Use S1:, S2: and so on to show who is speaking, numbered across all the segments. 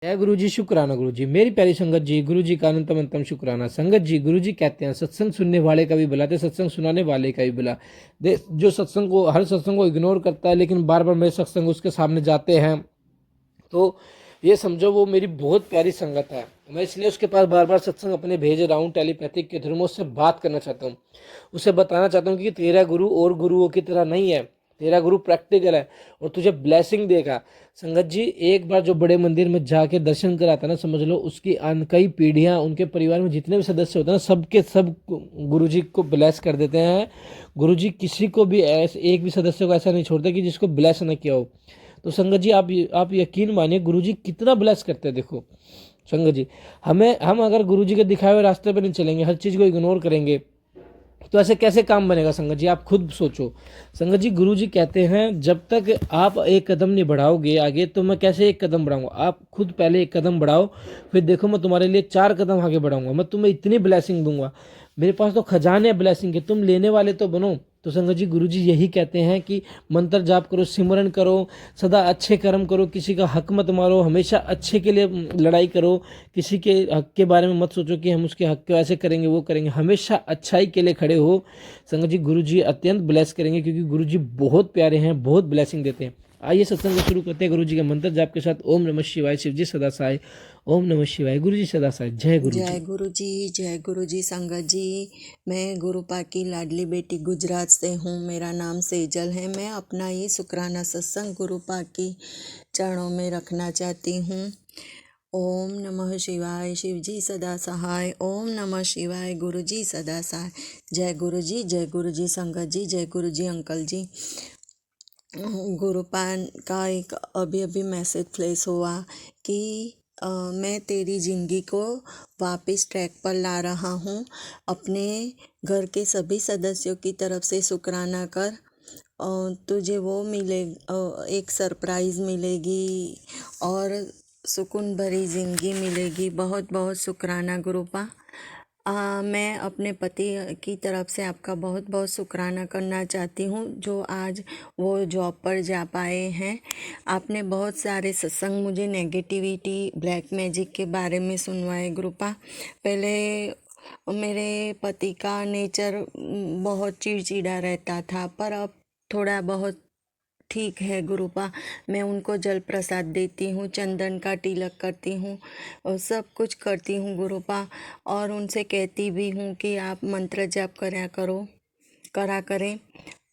S1: जय गुरु जी, शुक्राना गुरु जी। मेरी प्यारी संगत जी, गुरु जी का अनंतम अंतम शुक्राना। संगत जी, गुरु जी कहते हैं सत्संग सुनने वाले का भी भला थे, सत्संग सुनाने वाले का भी भला। जो सत्संग को, हर सत्संग को इग्नोर करता है लेकिन बार बार मेरे सत्संग उसके सामने जाते हैं, तो ये समझो वो मेरी बहुत प्यारी संगत है। मैं इसलिए उसके पास बार बार सत्संग अपने भेज रहा हूँ टेलीपैथिक के थ्रू। मैं उससे बात करना चाहता हूँ, उसे बताना चाहता हूँ कि तेरा गुरु और गुरुओं की तरह नहीं है, तेरा गुरु प्रैक्टिकल है और तुझे ब्लेसिंग देगा। संगत जी, एक बार जो बड़े मंदिर में जाके दर्शन कराता ना, समझ लो उसकी कई पीढ़ियां, उनके परिवार में जितने भी सदस्य होते हैं ना, सबके सब गुरु जी को ब्लेस कर देते हैं। गुरु जी किसी को भी ऐसे, एक भी सदस्य को ऐसा नहीं छोड़ते कि जिसको ब्लेस न किया हो। तो संगत जी, आप यकीन मानिए गुरु जी कितना ब्लेस करते हैं। देखो संगत जी, हम अगर गुरु जी के दिखाए हुए रास्ते पर नहीं चलेंगे, हर चीज़ को इग्नोर करेंगे, तो ऐसे कैसे काम बनेगा। संगत जी आप खुद सोचो। संगत जी, गुरु जी कहते हैं जब तक आप एक कदम नहीं बढ़ाओगे आगे, तो मैं कैसे एक कदम बढ़ाऊंगा। आप खुद पहले एक कदम बढ़ाओ, फिर देखो मैं तुम्हारे लिए 4 कदम आगे बढ़ाऊंगा। मैं तुम्हें इतनी ब्लेसिंग दूंगा, मेरे पास तो खजाने ब्लेसिंग के, तुम लेने वाले तो बनो। तो संगत जी, गुरु जी यही कहते हैं कि मंत्र जाप करो, सिमरन करो, सदा अच्छे कर्म करो, किसी का हक मत मारो, हमेशा अच्छे के लिए लड़ाई करो। किसी के हक के बारे में मत सोचो कि हम उसके हक को ऐसे करेंगे वो करेंगे, हमेशा अच्छाई के लिए खड़े हो। संगत जी, गुरु जी अत्यंत ब्लेस करेंगे, क्योंकि गुरु जी बहुत प्यारे हैं, बहुत ब्लेसिंग देते हैं। आइए सत्संग को शुरू करते हैं गुरु जी के मंत्र जाप के साथ। ओम नमः शिवाय। शिव जी सदा साय। ओम नमः शिवाय। गुरु जी सदा साय। जय गुरु जी।
S2: जय गुरु जी, जय गुरु जी। संगत जी, मैं गुरुपा की लाडली बेटी गुजरात से हूँ। मेरा नाम सेजल है। मैं अपना ये शुक्राना सत्संग गुरुपा की चरणों में रखना चाहती हूँ। ओम नमः शिवाय। शिव जी सदा सहाय। ओम नमः शिवाय। गुरु जी सदा सहाय। जय गुरु जी, जय गुरु जी। संगत जी, जय गुरु जी। अंकल जी, गुरुपान का एक अभी अभी मैसेज फ्लैश हुआ कि मैं तेरी ज़िंदगी को वापस ट्रैक पर ला रहा हूँ। अपने घर के सभी सदस्यों की तरफ से शुक्राना कर, तुझे वो मिले, एक सरप्राइज़ मिलेगी और सुकून भरी ज़िंदगी मिलेगी। बहुत बहुत शुक्राना गुरुपा। मैं अपने पति की तरफ से आपका बहुत बहुत शुक्राना करना चाहती हूँ, जो आज वो जॉब पर जा पाए हैं। आपने बहुत सारे सत्संग मुझे नेगेटिविटी, ब्लैक मैजिक के बारे में सुनवाए गुरुपा। पहले मेरे पति का नेचर बहुत चिड़चिड़ा रहता था, पर अब थोड़ा बहुत ठीक है गुरुपा। मैं उनको जल प्रसाद देती हूँ, चंदन का तिलक करती हूँ और सब कुछ करती हूँ गुरुपा। और उनसे कहती भी हूँ कि आप मंत्र जाप करा करें,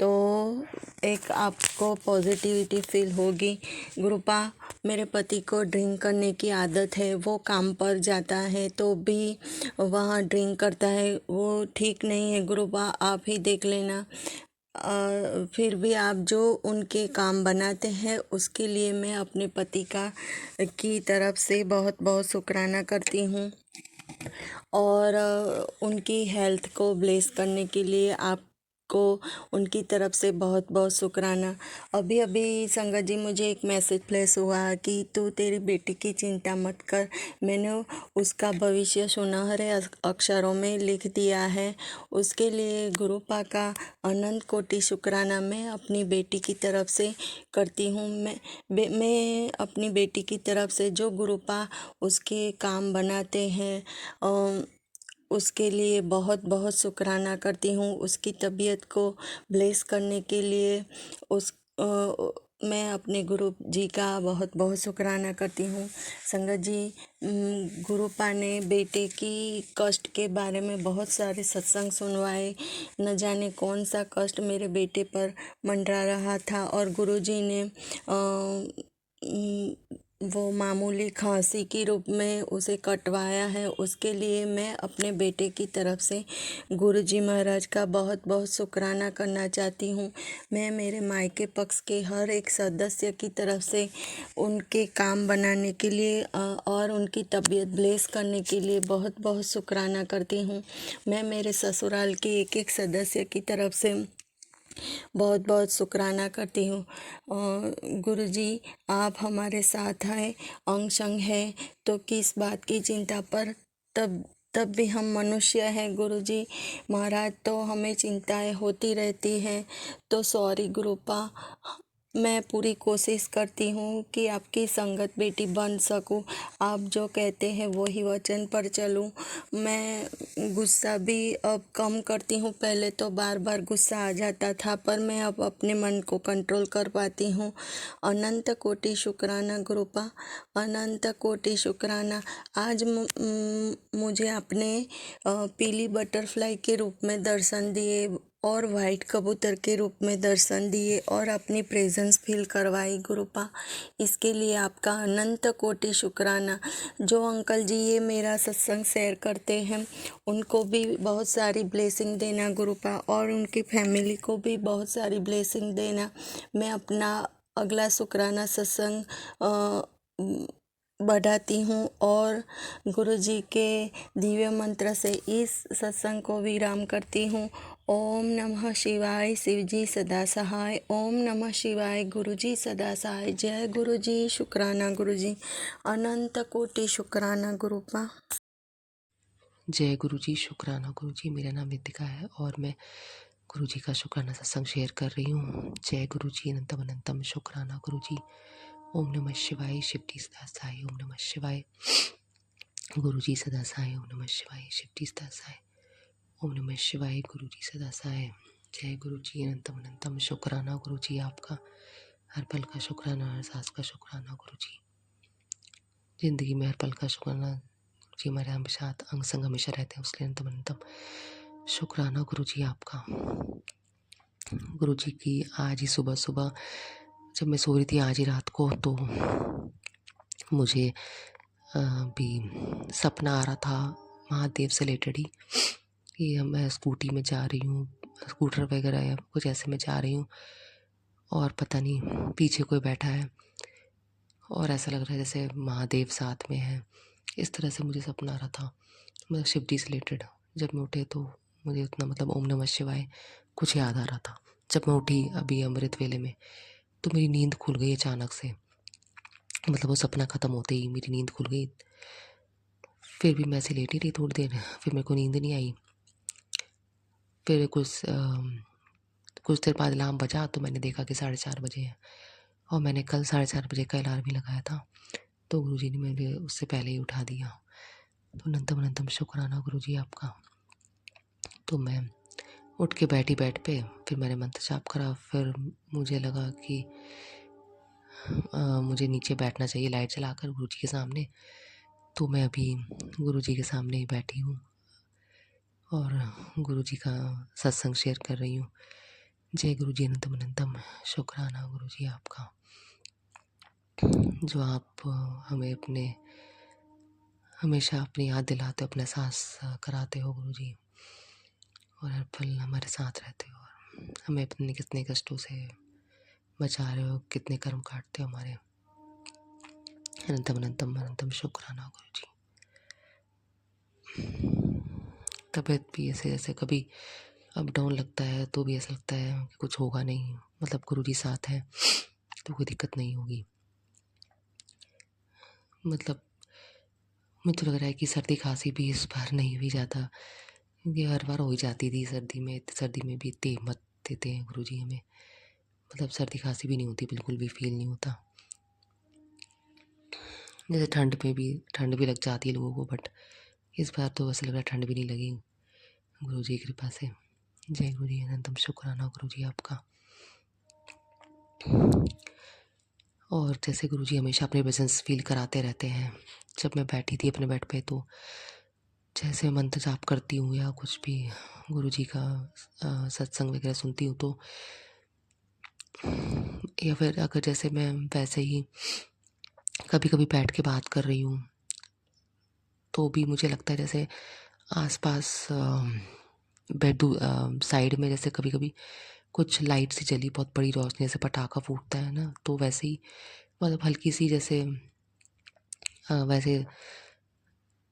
S2: तो एक आपको पॉजिटिविटी फील होगी गुरुपा। मेरे पति को ड्रिंक करने की आदत है। वो काम पर जाता है तो भी वहाँ ड्रिंक करता है। वो ठीक नहीं है गुरुपा, आप ही देख लेना। फिर भी आप जो उनके काम बनाते हैं उसके लिए मैं अपने पति की तरफ से बहुत बहुत शुक्राना करती हूँ। और उनकी हेल्थ को ब्लेस करने के लिए आपको उनकी तरफ से बहुत बहुत शुक्राना। अभी अभी संगत जी, मुझे एक मैसेज फ्लैश हुआ कि तू तेरी बेटी की चिंता मत कर। मैंने उसका भविष्य सुनहरे अक्षरों में लिख दिया है। उसके लिए गुरुपा का अनंत कोटि शुक्राना मैं अपनी बेटी की तरफ से करती हूँ। मैं अपनी बेटी की तरफ से जो गुरुपा उसके काम बनाते हैं उसके लिए बहुत बहुत शुक्राना करती हूँ। उसकी तबीयत को ब्लेस करने के लिए मैं अपने गुरु जी का बहुत बहुत शुक्राना करती हूँ। संगत जी, गुरुपा ने बेटे की कष्ट के बारे में बहुत सारे सत्संग सुनवाए। न जाने कौन सा कष्ट मेरे बेटे पर मंडरा रहा था और गुरु जी ने वो मामूली खांसी के रूप में उसे कटवाया है। उसके लिए मैं अपने बेटे की तरफ से गुरु जी महाराज का बहुत बहुत शुक्राना करना चाहती हूँ। मैं मेरे मायके पक्ष के हर एक सदस्य की तरफ से उनके काम बनाने के लिए और उनकी तबीयत ब्लेस करने के लिए बहुत बहुत शुक्राना करती हूँ। मैं मेरे ससुराल के एक एक सदस्य की तरफ से बहुत बहुत शुक्राना करती हूँ। गुरु जी, आप हमारे साथ हैं, अंग संग है, तो किस बात की चिंता पर। तब भी हम मनुष्य हैं गुरु जी महाराज, तो हमें चिंताएं होती रहती हैं। तो सॉरी गुरुपा, मैं पूरी कोशिश करती हूँ कि आपकी संगत बेटी बन सकूँ। आप जो कहते हैं वही वचन पर चलूँ। मैं गुस्सा भी अब कम करती हूँ। पहले तो बार बार गुस्सा आ जाता था, पर मैं अब अपने मन को कंट्रोल कर पाती हूँ। अनंत कोटि शुक्राना गुरुपा, अनंत कोटि शुक्राना। आज मुझे आपने पीली बटरफ्लाई के रूप में दर्शन दिए और वाइट कबूतर के रूप में दर्शन दिए और अपनी प्रेजेंस फील करवाई गुरुपा। इसके लिए आपका अनंत कोटि शुक्राना। जो अंकल जी ये मेरा सत्संग शेयर करते हैं उनको भी बहुत सारी ब्लेसिंग देना गुरुपा, और उनकी फैमिली को भी बहुत सारी ब्लेसिंग देना। मैं अपना अगला शुक्राना सत्संग बढ़ाती हूँ और गुरु जी के दिव्य मंत्र से इस सत्संग को विराम करती हूँ। ओम नमः शिवाय, शिव जी सदा सहाय। ओम नमः शिवाय, गुरु जी सदा सहाय। जय गुरु जी, शुक्राना गुरु जी, अनंत कोटि शुक्राना गुरुपा।
S3: जय गुरु जी, शुक्राना गुरु जी। मेरा नाम नितिका है और मैं गुरु जी का शुक्राना सत्संग शेयर कर रही हूँ। जय गुरु जी, अनंतम अनंतम शुक्राना गुरु जी। ओम नमः शिवाय, शिव जी सदा साई। ओम नमः शिवाय, गुरु जी सदा साई। ओम नमः शिवाय, शिव जी सदा साई। ओम नमः शिवाय, गुरु जी सदा साई। जय गुरु जी, अनंतम अनंतम शुक्राना गुरु जी। आपका हर पल का शुक्राना, हर सांस का शुक्राना गुरु जी। जिंदगी में हर पल का शुक्राना जी, हमारे हम साथ अंग संग हमेशा रहते हैं, उसके अनंतम अनंतम शुक्राना गुरु जी आपका। गुरु जी की आज ही सुबह सुबह जब मैं सो रही थी आज ही रात को, तो मुझे भी सपना आ रहा था महादेव से रिलेटेड ही, कि मैं स्कूटी में जा रही हूँ, स्कूटर वगैरह या कुछ ऐसे में जा रही हूँ और पता नहीं पीछे कोई बैठा है और ऐसा लग रहा है जैसे महादेव साथ में है। इस तरह से मुझे सपना आ रहा था, मतलब शिव जी से रिलेटेड। जब मैं उठे तो मुझे उतना मतलब ओम नमः शिवाय कुछ याद आ रहा था। जब मैं उठी अभी अमृत वेले में तो मेरी नींद खुल गई अचानक से, मतलब वो सपना ख़त्म होते ही मेरी नींद खुल गई। फिर भी मैं ऐसे लेटी रही थोड़ी देर, फिर मेरे को नींद नहीं आई। फिर कुछ देर बाद अलार्म बजा तो मैंने देखा कि 4:30 बजे है और मैंने कल 4:30 बजे का अलार्म भी लगाया था, तो गुरुजी ने मुझे उससे पहले ही उठा दिया। तो अनंतम अनंतम शुक्राना गुरुजी आपका। तो मैं उठ के बैठी बेड पे, फिर मैंने मंत्र जाप करा। फिर मुझे लगा कि मुझे नीचे बैठना चाहिए लाइट जलाकर गुरुजी के सामने। तो मैं अभी गुरुजी के सामने ही बैठी हूँ और गुरुजी का सत्संग शेयर कर रही हूँ। जय गुरुजी, अनंतम अनंतम शुक्राना गुरुजी आपका, जो आप हमें हमेशा अपनी याद दिलाते हो, अपना एहसास कराते हो गुरुजी, और हर पल हमारे साथ रहते हो और हमें अपने कितने कष्टों से बचा रहे हो, कितने कर्म काटते हो हमारे। अनंतम अनंतम अनंतम शुक्राना गुरुजी। तबीयत भी ऐसे जैसे कभी अप डाउन लगता है तो भी ऐसा लगता है कि कुछ होगा नहीं, मतलब गुरुजी साथ है तो कोई दिक्कत नहीं होगी। मतलब मुझे लग रहा है कि सर्दी खांसी भी इस बार नहीं हुई ज़्यादा, क्योंकि हर बार हो ही जाती थी सर्दी में भी इतनी हिम्मत देते हैं गुरुजी हमें, मतलब सर्दी खांसी भी नहीं होती, बिल्कुल भी फील नहीं होता। जैसे ठंड भी लग जाती है लोगों को, बट इस बार तो ऐसा लग रहा है ठंड भी नहीं लगी गुरुजी की कृपा से। जय गुरुजी, अनंतम शुक्राना गुरुजी आपका। और जैसे गुरुजी हमेशा अपने प्रेजेंस फील कराते रहते हैं। जब मैं बैठी थी अपने बेड पे, तो जैसे मंत्र जाप करती हूँ या कुछ भी गुरुजी का सत्संग वगैरह सुनती हूँ, तो या फिर अगर जैसे मैं वैसे ही कभी कभी बैठ के बात कर रही हूँ, तो भी मुझे लगता है जैसे आसपास बेड साइड में जैसे कभी कभी कुछ लाइट सी जली, बहुत बड़ी रोशनी, जैसे पटाखा फूटता है ना, तो वैसे ही मतलब हल्की सी जैसे वैसे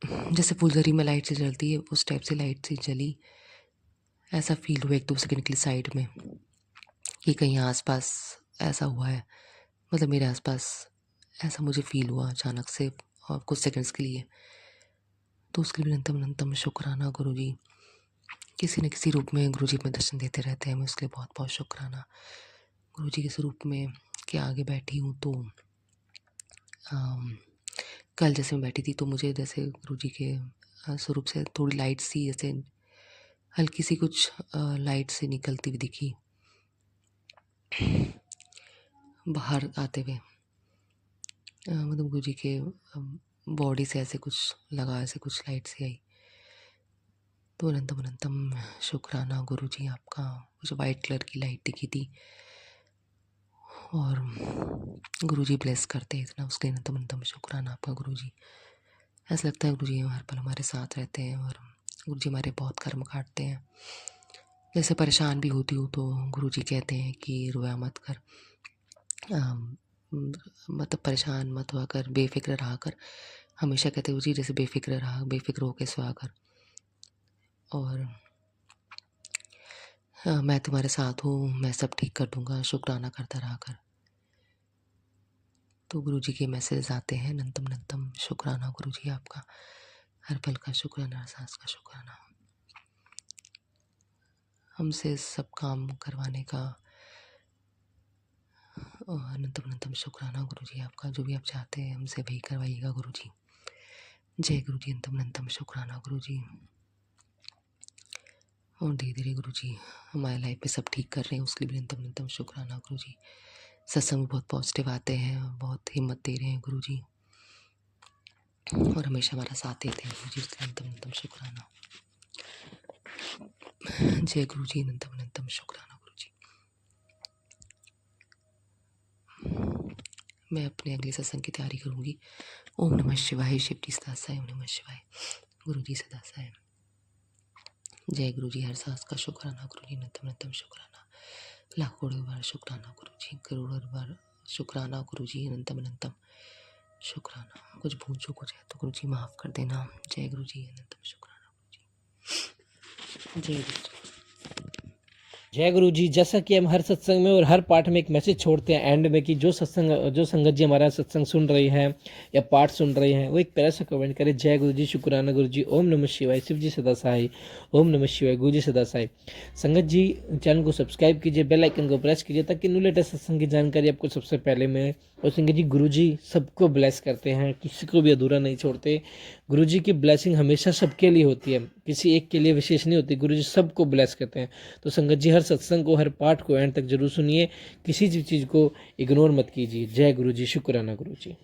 S3: जैसे फुलझड़ी में लाइट सी जलती है, उस टाइप से लाइट सी जली। ऐसा फील हुआ 1-2 सेकंड के लिए साइड में कि कहीं आसपास ऐसा हुआ है, मतलब मेरे आसपास ऐसा मुझे फील हुआ अचानक से और कुछ सेकंड्स के लिए। तो उसके लिए अनंतम अनंतम शुक्राना गुरुजी। किसी न किसी रूप में गुरुजी में दर्शन देते रहते हैं हमें, उसके लिए बहुत बहुत शुक्राना। गुरुजी के स्वरूप में के आगे बैठी हूँ तो कल जैसे मैं बैठी थी तो मुझे जैसे गुरुजी के स्वरूप से थोड़ी लाइट सी, जैसे हल्की सी कुछ लाइट सी निकलती हुई दिखी बाहर आते हुए। मतलब गुरुजी के बॉडी से ऐसे कुछ लगा, ऐसे कुछ लाइट सी आई। तो अनंतम अनंतम शुक्राना गुरुजी आपका। मुझे वाइट कलर की लाइट दिखी थी और गुरुजी ब्लेस करते हैं इतना, उसके लिए अनंतम अनंतम शुक्राना आपका गुरुजी। ऐसा लगता है गुरुजी हर पल हमारे साथ रहते हैं और गुरुजी हमारे बहुत कर्म काटते हैं। जैसे परेशान भी होती हूँ तो गुरुजी कहते हैं कि रोया मत कर, मतलब परेशान मत हुआ कर, बेफिक्र रहा कर। हमेशा कहते हैं गुरुजी जैसे बेफिक्र रहा, बेफिक्र होकर सोया कर और मैं तुम्हारे साथ हूँ, मैं सब ठीक कर दूंगा, शुक्राना करता रहा कर। तो गुरुजी के मैसेज आते हैं, अनंतम अनंतम शुक्राना गुरुजी आपका। हर पल का शुक्राना, हर सांस का शुक्राना, हमसे सब काम करवाने का। अनंतम अनंतम शुक्राना गुरुजी आपका। जो भी आप चाहते हैं हमसे वही करवाइएगा गुरुजी। जय गुरुजी। अनंतम अनंतम शुक्राना गुरुजी। और धीरे धीरे गुरुजी हमारे लाइफ में सब ठीक कर रहे हैं, उसके लिए भी अनंतम अनंतम शुक्राना गुरुजी। सत्संग में बहुत पॉजिटिव आते हैं और बहुत हिम्मत दे रहे हैं गुरुजी और हमेशा हमारा साथ देते हैं गुरुजी, उसके लिए अनंतम अनंतम शुक्राना। जय गुरुजी। अनंतम अनंतम शुक्राना गुरुजी। मैं अपने अगले सत्संग की तैयारी करूंगी। ओम नमः शिवाय। शिव जी सदा साई। ओम नमः शिवाय। गुरुजी सदा साई। जय गुरुजी। हर सांस का शुक्राना गुरुजी। अनंतम अनंतम शुक्राना। लाखों बार शुक्राना गुरुजी। करोड़ों बार शुक्राना गुरुजी। अनंतम अनंतम शुक्राना। कुछ भूल चूक हो जाए तो गुरुजी माफ़ कर देना। जय गुरुजी। अनंतम शुक्राना गुरुजी। जय गुरुजी।
S1: जय गुरु जी। जैसा कि हम हर सत्संग में और हर पाठ में एक मैसेज छोड़ते हैं एंड में कि जो संगत जी हमारा सत्संग सुन रही हैं या पाठ सुन रहे हैं वो एक प्यारा सा कमेंट करें, जय गुरु जी, शुक्राना गुरु जी, ओम नमः शिवाय, शिव जी सदा साई, ओम नमः शिवाय, गुरु जी सदा साई। संगत जी चैनल को सब्सक्राइब कीजिए, बेल आइकन को प्रेस कीजिए ताकि न्यू लेटेस्ट सत्संग की जानकारी आपको सबसे पहले मिले। और संगत जी गुरु जी सबको ब्लेस करते हैं, किसी को भी अधूरा नहीं छोड़ते। गुरु जी की ब्लेसिंग हमेशा सबके लिए होती है, किसी एक के लिए विशेष नहीं होती। गुरु जी सबको ब्लेस करते हैं। तो संगत जी हर सत्संग को, हर पाठ को एंड तक जरूर सुनिए, किसी भी चीज़ को इग्नोर मत कीजिए। जय गुरु जी। शुक्राना गुरु जी।